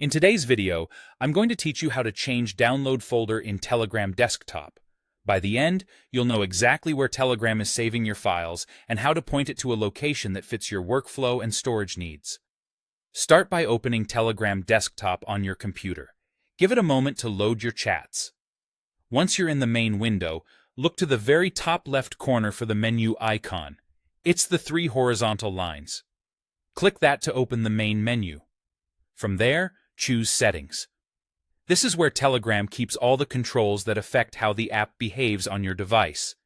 In today's video, I'm going to teach you how to change download folder in Telegram Desktop. By the end, you'll know exactly where Telegram is saving your files and how to point it to a location that fits your workflow and storage needs. Start by opening Telegram Desktop on your computer. Give it a moment to load your chats. Once you're in the main window, look to the very top left corner for the menu icon. It's the three horizontal lines. Click that to open the main menu. From there, choose Settings. This is where Telegram keeps all the controls that affect how the app behaves on your device.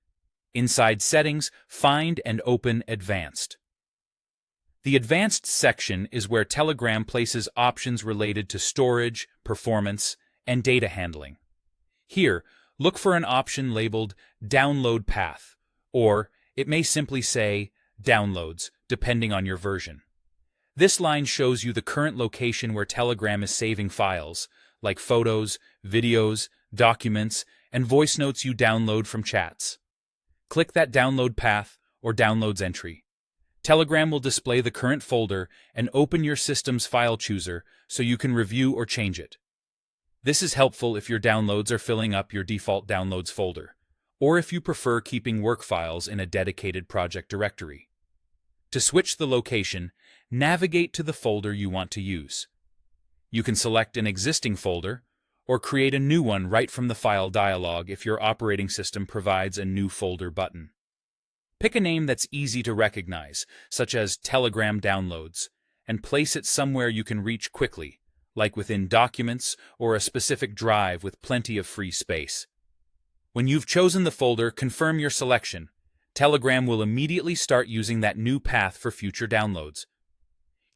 Inside Settings, find and open Advanced. The Advanced section is where Telegram places options related to storage, performance, and data handling. Here, look for an option labeled Download Path, or it may simply say Downloads, depending on your version. This line shows you the current location where Telegram is saving files, like photos, videos, documents, and voice notes you download from chats. Click that download path or downloads entry. Telegram will display the current folder and open your system's file chooser so you can review or change it. This is helpful if your downloads are filling up your default downloads folder, or if you prefer keeping work files in a dedicated project directory. To switch the location, navigate to the folder you want to use. You can select an existing folder, or create a new one right from the File dialog if your operating system provides a New Folder button. Pick a name that's easy to recognize, such as Telegram Downloads, and place it somewhere you can reach quickly, like within Documents or a specific drive with plenty of free space. When you've chosen the folder, confirm your selection. Telegram will immediately start using that new path for future downloads.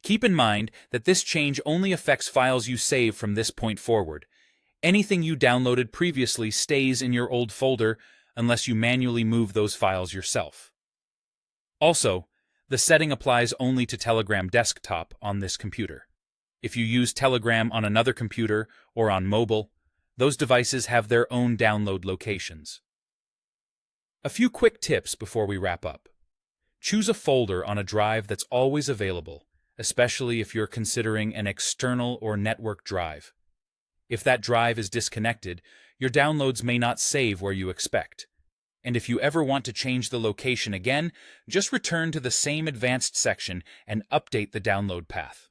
Keep in mind that this change only affects files you save from this point forward. Anything you downloaded previously stays in your old folder unless you manually move those files yourself. Also, the setting applies only to Telegram Desktop on this computer. If you use Telegram on another computer or on mobile, those devices have their own download locations. A few quick tips before we wrap up. Choose a folder on a drive that's always available, especially if you're considering an external or network drive. If that drive is disconnected, your downloads may not save where you expect. And if you ever want to change the location again, just return to the same advanced section and update the download path.